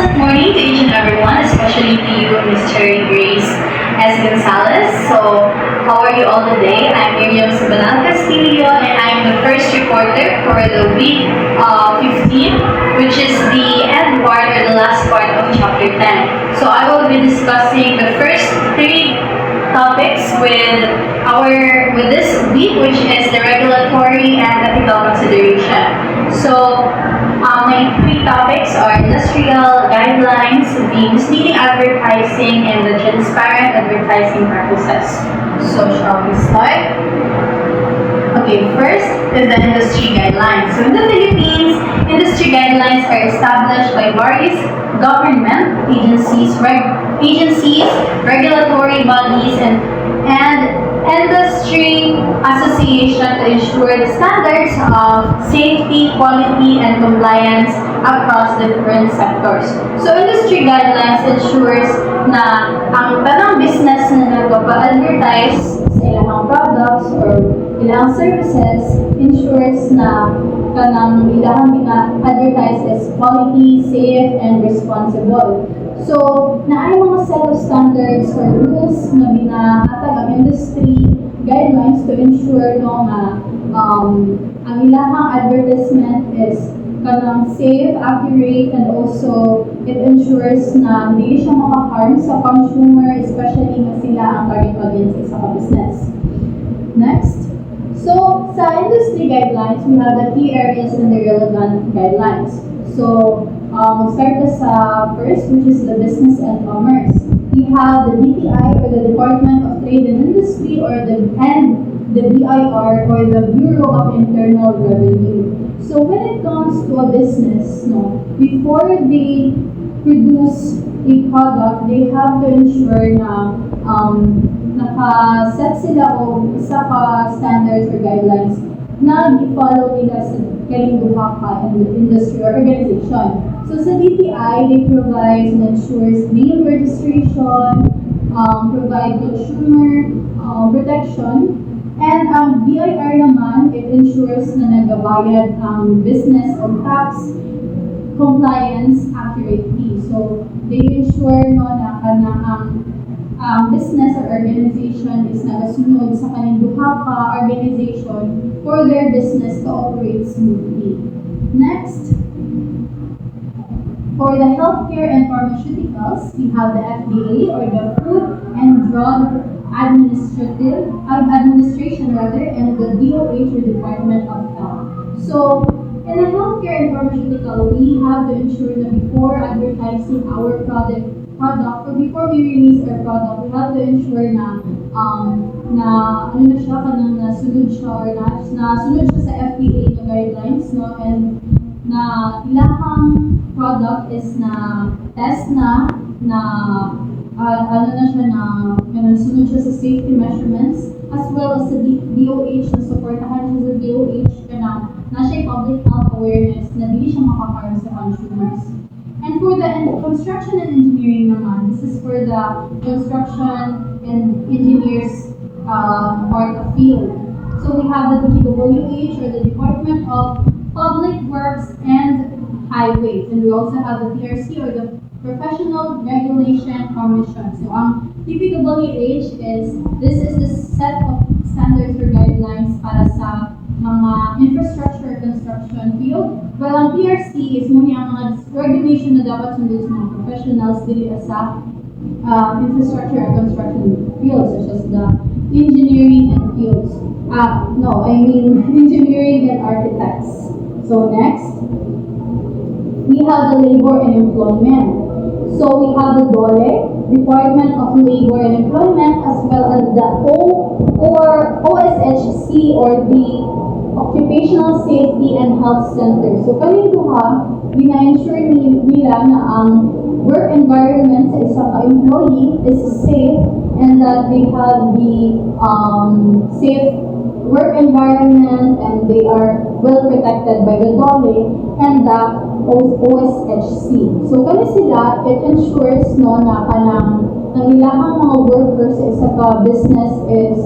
pleasant morning to each and everyone, especially to you, Miss Cherry Grace S. Gonzalez. So, how are you all today? I'm Miriam Sabanal Castillo, and I'm the first reporter for the week 15, which is the end part or the last part of chapter 10. So, I will be discussing the first three topics with this week, which is the regulatory and ethical consideration. So, my three topics are industrial guidelines, the misleading advertising, and the transparent advertising practices. So, shall we start? Okay, first is the industry guidelines. So, in the Philippines, industry guidelines are established by various government agencies, regulatory bodies, and industry association to ensure the standards of safety, quality, and compliance across different sectors. So, industry guidelines ensures na ang tanang business na nagpapa-advertise sa ilang products or ilang services ensures na kanang ilang advertise is quality, safe, and responsible. So, naay mga set of standards or rules na binahatag ang industry guidelines to ensure no nga ang ilahang advertisement is kanang safe, accurate, and also it ensures na hindi siya maka-harm sa consumer, especially na sila ang target audience sa business. Next. So, sa industry guidelines, we have the key areas and the relevant guidelines. So, start us first, which is the business and commerce. We have the DTI, or the Department of Trade and Industry, and the BIR, or the Bureau of Internal Revenue. So, when it comes to a business, before they produce a product, they have to ensure na naka-set sila o isa ka standards or guidelines na i-follow nila sa kaling duha ka industry or organization. So sa DTI, they provide and ensures name registration, provide consumer protection, and BIR naman, it ensures na nagabayad ang business on tax compliance accurately. So they ensure na business or organization is nagasunod sa kaning duha ka organization for their business to operate smoothly. Next, for the healthcare and pharmaceuticals, we have the FDA, or the Food and Drug Administration, and the DOH, or Department of Health. So, in the healthcare and pharmaceutical, we have to ensure that before advertising our product, or before we release our product, we have to ensure na nasunod siya or nasunod siya sa FDA na guidelines, and na ilahang product is na test na sunod siya sa safety measurements, as well as sa DOH, na supportahan siya sa DOH na siya public health awareness na hindi siya makaharm sa consumers. And for the construction and engineering naman, this is for the construction and engineers part of field. So we have the DPWH, or the Department of Public Works and Highways. And we also have the PRC, or the Professional Regulation Commission. So DPWH this is the set of standards or guidelines para sa mga infrastructure construction field. While ang PRC is muna ang mga regulation na dapat sundin sa mga professionals dili sa infrastructure and construction fields, such as the engineering and fields. Engineering and architects. So next, we have the labor and employment. So we have the DOLE, Department of Labor and Employment, as well as the OSHC, or the Occupational Safety and Health Center. So kaning duha, gina-ensure nila na ang work environment sa isa ka employee is safe, and that they have the safe work environment, and they are well protected by the DOLE and the OSHC. So kani sila, it ensures na ang ilahang mga workers sa isa ka business is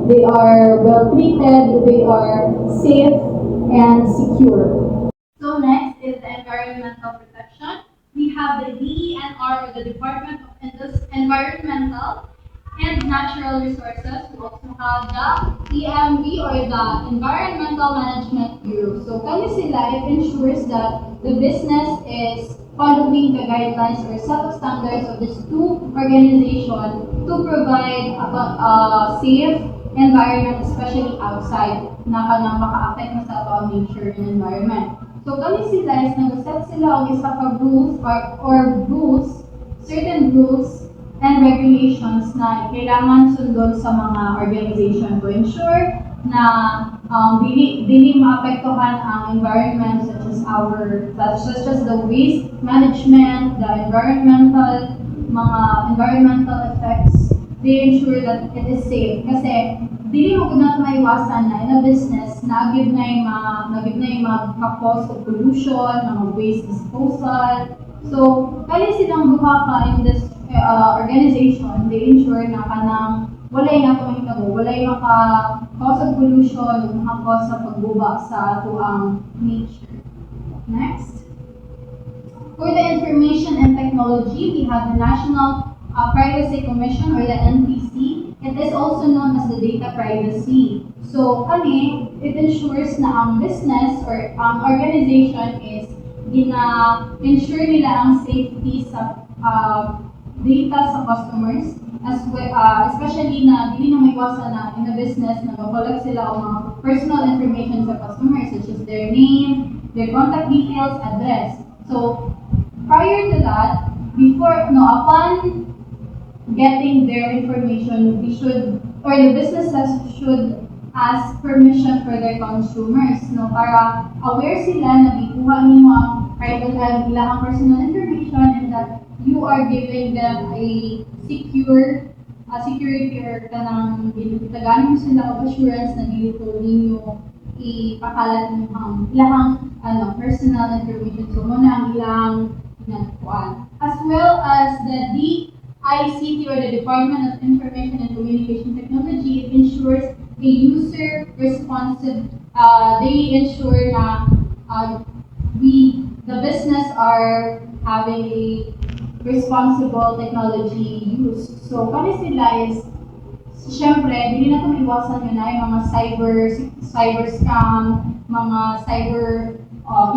they are well treated, they are safe and secure. So next is the environmental protection. We have the DENR, or the Department of Environmental and Natural Resources. We also have the EMB, or the Environmental Management Bureau. So kani sila, it ensures that the business is following the guidelines or set of standards of these two organizations to provide a safe environment, especially outside, na kanang maka-affect na sa ato ang nature and environment. So kami sila is nag-set sila og isa ka rules or rules, certain rules and regulations na kailangan sundon sa mga organization to ensure na dili maapektuhan ang environment, such as the waste management, the mga environmental effects. They ensure that it is safe kasi dili mo gud nato maiwasan na in a business na agid na yung magka-cause of pollution, mga waste disposal. So kani silang duha ka in this organization, they ensure na kanang walay nga mahitabo, walay maka-cause of pollution, maka-cause sa pagguba sa ato ang nature. Next. For the information and technology, we have the National Privacy Commission, or the NPC. It is also known as the data privacy. So kani, it ensures na ang business or ang organization is ensure nila ang safety sa data sa customers, especially na dili na maiwasan na in a business na mag-collect sila ang mga personal information sa customers, such as their name, their contact details, address. So prior to that, upon getting their information, the businesses should ask permission for their consumers, para aware sila na ikuha nimo ang private and ilang personal information, and that you are giving them a security or kanang gitaganan mo sila og assurance na dito ninyo ipakalat mo ang ilang personal information. So muna ang ilang natkuan. As well as the DICT, or the Department of Information and Communication Technology, it ensures a user responsive. They ensure na the business are having a responsible technology use. So kani sila is, syempre, hindi na ito maiwasan yun na yung mga cyber scam, mga cyber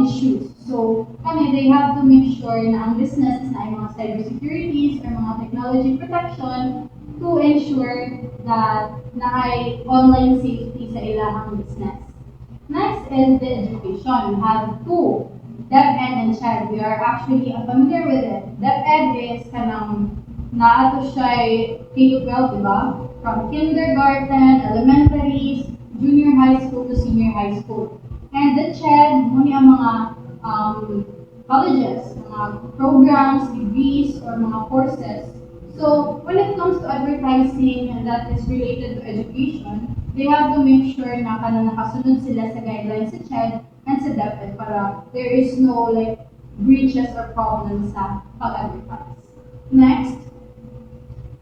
issues. So they have to make sure na ang business na ay mga cyber securities or mga technology protection to ensure that na ay online safety sa ilang business. Next is the education. We have two, DepEd and CHED. We are actually familiar with it. DepEd is naato siya K-12, diba? From kindergarten, elementaries, junior high school to senior high school. And the CHED, muna ang mga colleges, mga programs, degrees, or mga courses. So when it comes to advertising that is related to education, they have to make sure na nakasunod sila sa guidelines sa CHED and sa DepEd para there is no breaches or problems sa pag-advertise. Next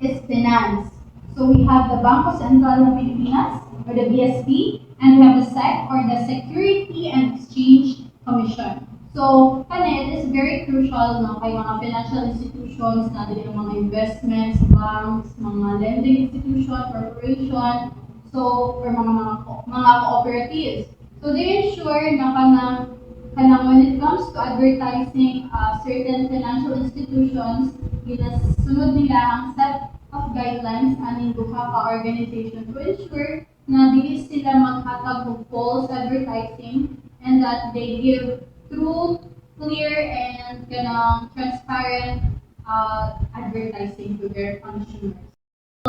is finance. So we have the Bangko Sentral ng Pilipinas, or the BSP, and we have the SEC, or the Security and Exchange Commission. So it is very crucial kay mga financial institutions, na din mga investments, banks, mga lending institution, corporation, or mga cooperatives. So they ensure na when it comes to advertising certain financial institutions, ginasunod nila ang set of guidelines aning duha ka organization to ensure na dili sila maghatag og false advertising, and that they give true, clear, and transparent advertising to their consumers.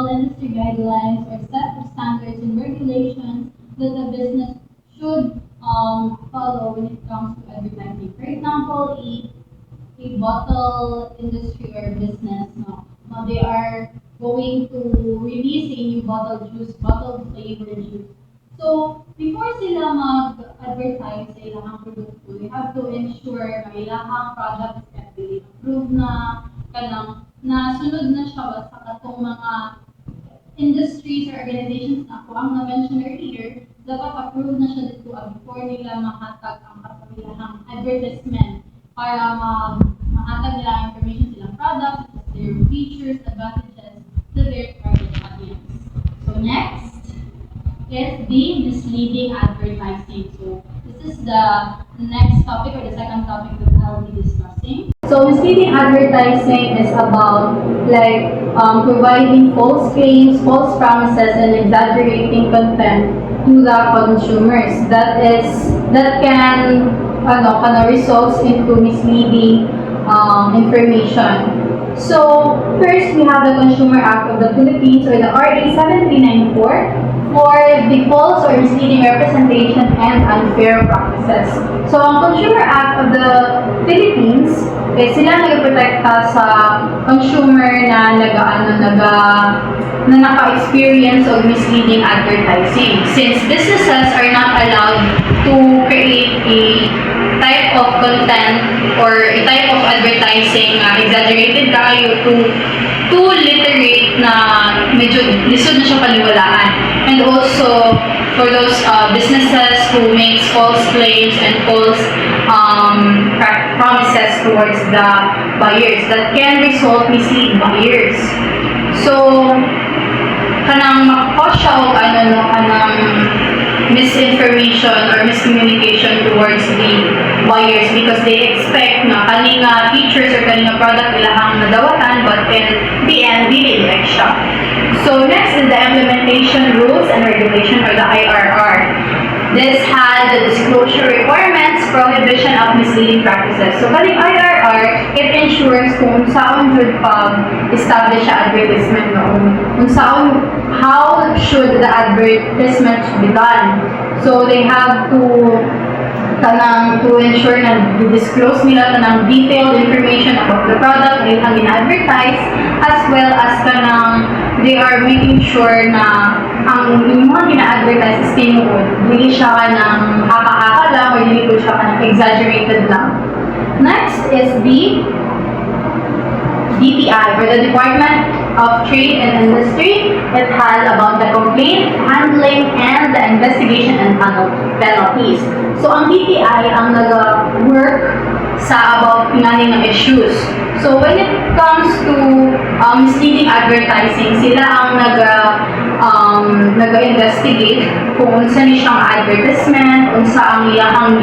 Industry guidelines or set of standards and regulations that the business should follow when it comes to advertising. For example, a bottle industry or business, they are going to release a new bottle flavored juice. So before sila mag-advertise sa ilang produkto, they have to ensure na ilang product is FDA approved na, sunod na siya sa katong mga industries or organizations na ako ang na-mention earlier, dapat approved na siya dito before nila mahatag ang kanilang advertisement para mahatag nilang information silang products, such as their features, advantages to their target audience. So next is the misleading advertising. So this is the next topic or the second topic that I'll be discussing. So misleading advertising is about providing false claims, false promises, and exaggerating content to the consumers. That can results into misleading information. So first we have the Consumer Act of the Philippines or the RA 7394 for the false or misleading representation and unfair practices. So ang Consumer Act of the Philippines sila nagprotekta sa consumer na naka-experience of misleading advertising. Since businesses are not allowed to create a type of content or a type of advertising exaggerated tayo to literate na medyo lisod na siya paniwalaan. And also, for those businesses who makes false claims and false promises towards the buyers that can result mislead buyers. So, kanang makakos siya o kanang misinformation or miscommunication towards the buyers because they expect na kaninga features or kaninga product ilahang nadawatan but in the end, dili like siya. So next is the Implementation Rules and Regulation or the IRR. This has the disclosure requirements, prohibition of misleading practices. So kaning IRR, it ensures kung saan should establish sa advertisement noon. Kung saan, how should the advertisement be done. So they have to ensure na disclose nila kanang detailed information about the product na ilang gina-advertise as well as they are making sure na ang mga gina-advertise is tinuod. Hindi siya kanang haka-haka lang or hindi ko siya kanang exaggerated lang. Next is the DTI or the Department of Trade and Industry. It has about the complaint, handling, and the investigation and penalties. So ang DTI ang nag-work sa about pinaning ng issues. So when it comes to misleading advertising, sila ang nag-investigate kung unsa ni siyang advertisement, unsa ang iyang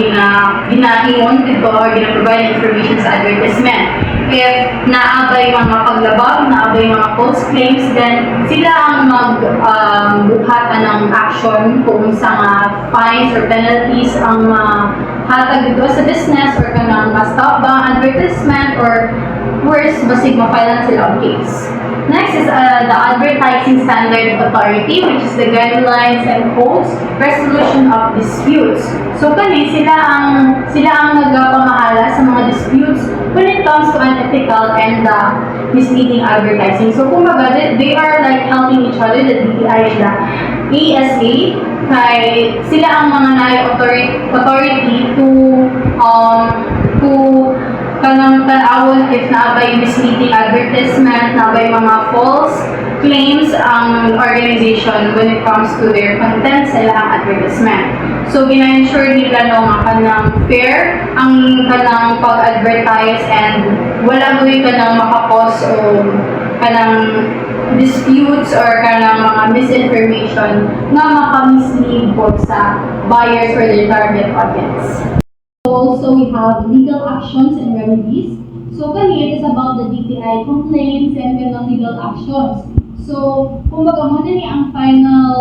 ginahingon dito or gina-provide information sa advertisement. If naabay mga paglabag, naabay mga false claims, then sila ang magbuhatan ng action kung sa mga fines or penalties ang hatag dito sa business or kanang ma-stop ba advertisement or worse, basig ma-file na sila ang case. Next is the Advertising Standards Authority, which is the guidelines and codes resolution of disputes. So sila ang nagpamahala sa mga disputes when it comes to unethical and misleading advertising. So kumbaga, they are like helping each other, the DTI and the ASA, kay sila ang mga authority to kanang tanawon if naabay misleading advertisement, naabay mga false claims ang organization when it comes to their content sa ilang advertisement. So gina-ensure nila no nga kanang fair ang kanang pag-advertise and wala gawin kanang makakos o kanang disputes or kanang mga misinformation nga makamislead po sa buyers or their target audience. Also, we have legal actions and remedies. So, it is about the DTI complaints and legal actions. So, kumbaga mo din ang final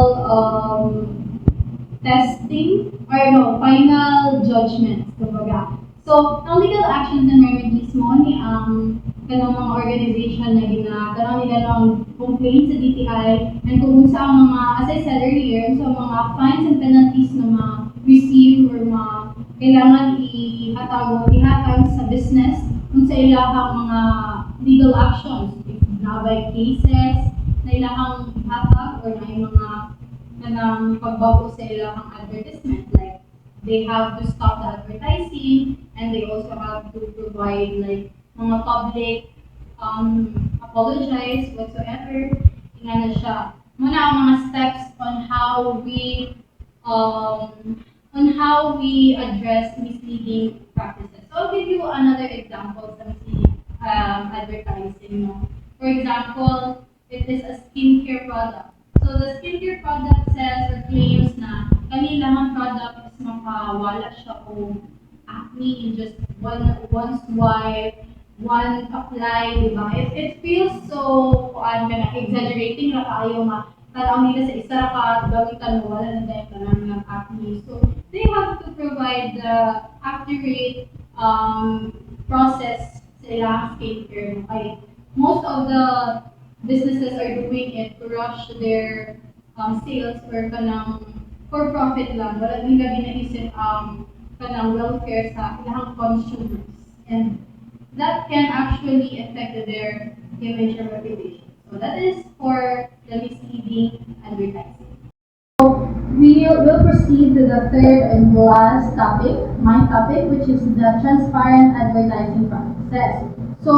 testing or final judgment. Kumbaga. So, ang legal actions and remedies mo ni ang kanang mga organization na kanang nila ng complaints sa DTI and kung sa mga, as I said earlier, sa mga fines and penalties na ma-receive or kailangan ihatag sa business kung sa ilahang mga legal actions. If nabay cases na ilahang ihatag or na yung mga kanang pagbago sa ilahang advertisement. Like, they have to stop the advertising and they also have to provide like mga public apologize whatsoever. Tingnan na siya. Muna ang mga steps on how we address misleading practices. So I'll give you another example sa misleading advertising, no? For example, it is a skincare product. So the skincare product says or claims na kanilang product is makawala siya o acne in just one swipe, one apply, di ba? It feels so, kuan ka na, exaggerating na kayo nga, tanaw nila sa isa ra ka, gamitan mo, wala na dahil ka ng acne. So, they have to provide the accurate process sa ilang skincare. Okay? Most of the businesses are doing it to rush their sales or kanang for profit lang. Wala din gabi naisip kanang welfare sa ilang consumers. And that can actually affect their image or reputation. So that is for the misleading advertising. We'll proceed to the third and last topic, my topic, which is the transparent advertising process. So,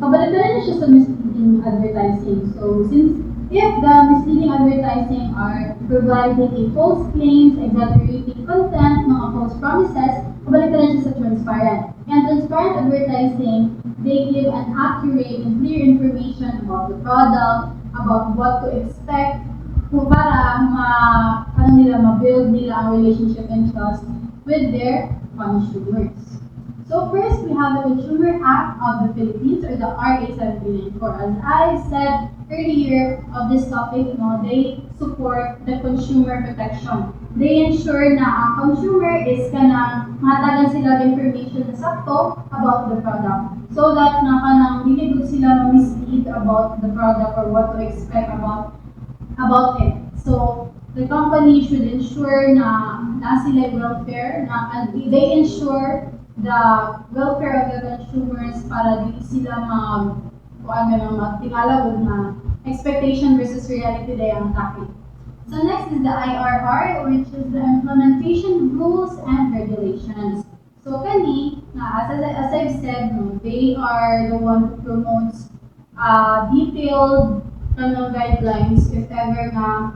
kabalitan na siya sa misleading advertising. So, if the misleading advertising are providing a false claims, exaggerating content, mga false promises, kabalitan na siya sa transparent. And transparent advertising, they give an accurate and clear information about the product, about what to expect, kung para ma-build nila ang relationship and trust with their consumers. So first, we have the Consumer Act of the Philippines, or the RA 1794. As I said earlier of this topic, they support the consumer protection. They ensure na ang consumer is kanang matagan sila of information na sakto about the product, so that na kanang hindi sila mislead about the product or what to expect about it. So, the company should ensure na sila welfare, they ensure the welfare of the consumers para di sila magtingalagod na expectation versus reality day ang topic. So next is the IRR, which is the Implementation Rules and Regulations. So as I've said, they are the one who promotes detailed guidelines if ever na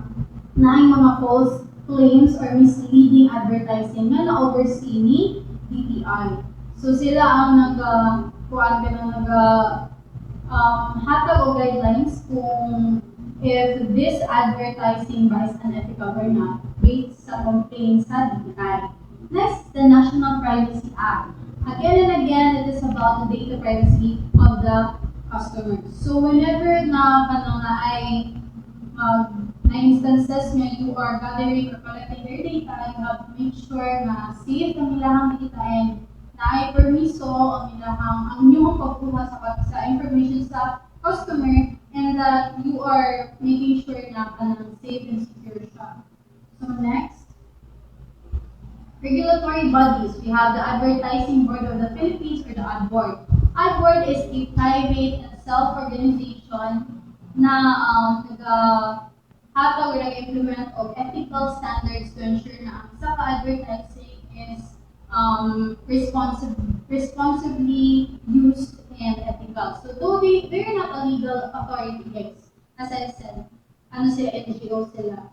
mga false claims or misleading advertising na na-oversee ni DTI. So sila ang hatag o guidelines kung if this advertising ba is unethical or not based sa complaints sa DTI. Next, the National Privacy Act. Again and again, it is about the data privacy of the customers. So whenever na instances na you are gathering or collecting your data, you have to make sure na safe ang ilahang data and na ay permiso ang inyong pagkuha sa information sa customer, and that you are making sure na safe and secure siya. So next, regulatory bodies. We have the Advertising Board of the Philippines, or the AdBoard. AdBoard is a private and self-organization na nag-hatag or nag-implement of ethical standards to ensure na ang isa ka-advertising is responsibly used and ethical. So though they're not a legal authority, guys, as I said, sila, NGO sila.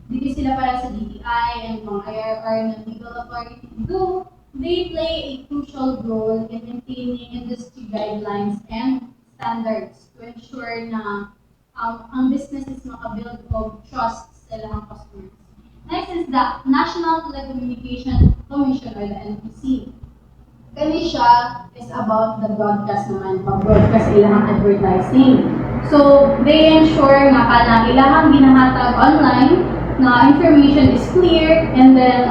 Hindi sila para sa DTI and mga IRR na legal authority. Though they play a crucial role in maintaining industry guidelines and standards to ensure na ang business is makabuild of trust sa ilang customers. Next is the National Telecommunication Commission, or the NTC. Kani siya is about the broadcast naman, pag-broadcast ilang advertising. So, they ensure na kanang ilang ginahatag online na information is clear, and then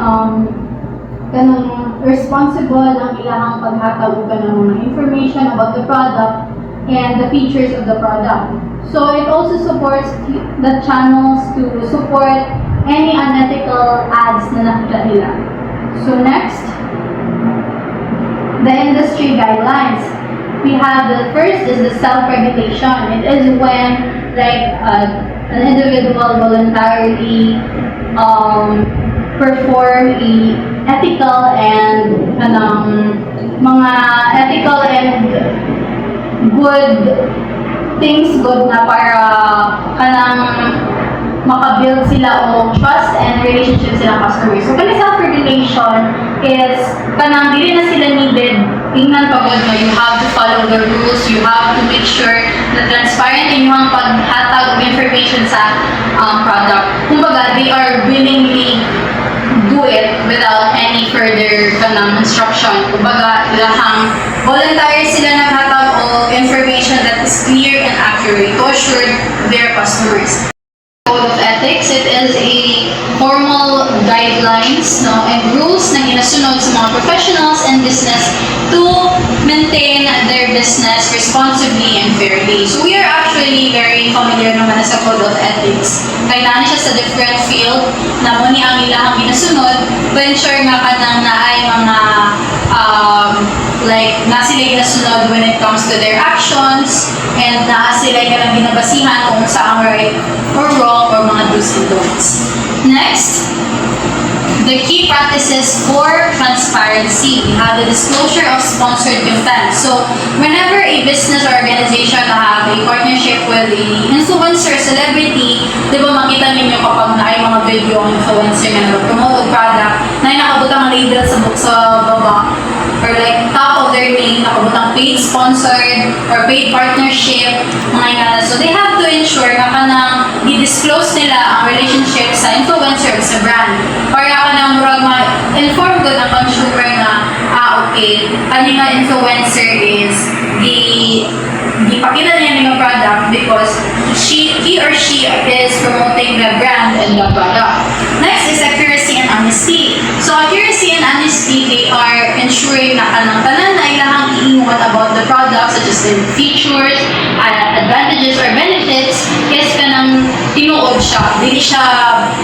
kanang responsible ang ilang paghatag ug kanang mga information about the product and the features of the product. So it also supports the channels to support any unethical ads na nakita nila. So next, the industry guidelines. We have the first is the self-regulation. It is when an individual voluntarily perform ethical and mga ethical and good things good na para makabuild sila o trust and relationship sila customers. So kani self-regulation is kanang dili na sila needed tingnan pagod no, you have to follow the rules, you have to make sure na transparent inyong paghatag of information sa product. Kumbaga, they are willingly do it without any further kanang instruction. Kumbaga, lahang voluntary sila naghatag of information that is clear and accurate to assure their customers. Code of Ethics, it is a formal guidelines no, and rules na ginasunod sa mga professionals and business to maintain their business responsibly and fairly. So we are actually very familiar naman sa Code of Ethics. Kailangan siya sa different field na muni ang ilahang ginasunod to ensure nga ka nang na ay mga like na sila ginasunod when it comes to their actions and na sila ganang ginabasihan kung saan right or wrong or mga do's and don'ts. Next, the key practices for transparency. We have the disclosure of sponsored content. So, whenever a business or organization have a partnership with a influencer, celebrity, di ba makita ninyo kapag na ay mga video ang influencer na nag-promote o product na nakabutang label sa baba or like top of their name, nakabutang paid sponsored or paid partnership, mga nga. So, they have to ensure na kanang i-disclose nila ang relationship sa influencer o sa brand. Para kanang murag ma-inform ko ng consumer na, okay, kanina influencer is ipakita niya ng product because he or she is promoting the brand and the product. Next is accuracy and honesty. So accuracy and honesty, they are ensuring na kanang tanan na ilahang iingon about the product such as the features, advantages or benefits is kanang tinuod siya. Dili siya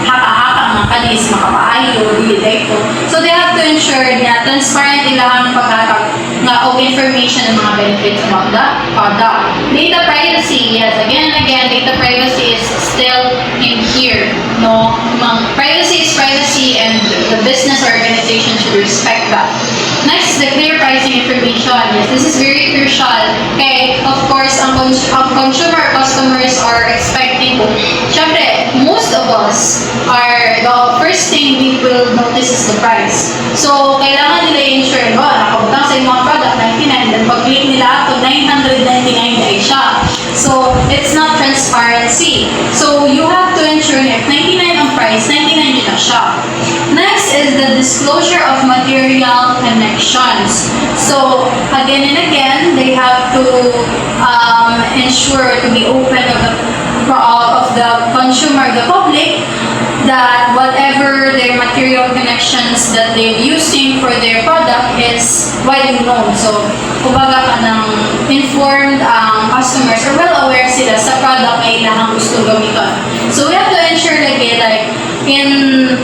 haka-haka mga kanis makapaayo, dili dito. So they have to ensure na transparent ilahang paghatag nga og information ng mga benefits about the product. Data privacy, yes, again and again, data privacy is still in here. No, privacy is privacy and the business organization should respect that. Next, the clear pricing information. Yes, this is very crucial. Okay, of course, ang consumer customers are expecting, syempre, most of us are, the first thing we will notice is the price. So, kailangan nila ensure, nakabutang sa mga product, 99, then pag-click nila ito, 999 na siya. So, it's not transparency. So, you have to ensure na if 99 ang price, 99 yun na siya. Next is the disclosure of material connections. So, again and again, they have to ensure to be open of the consumer, the public, that whatever their material connections that they're using for their product is widely known. So, kumbaga ka ng informed customers or well aware sila sa product na ilang gusto gamitin. So, we have to ensure like in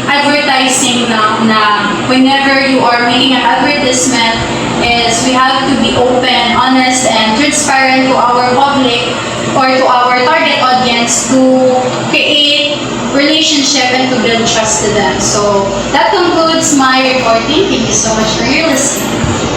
advertising na whenever you are making an advertisement is we have to be open, honest, and transparent to our public or to our target audience to create relationship and to build trust to them. So that concludes my reporting. Thank you so much for your listening.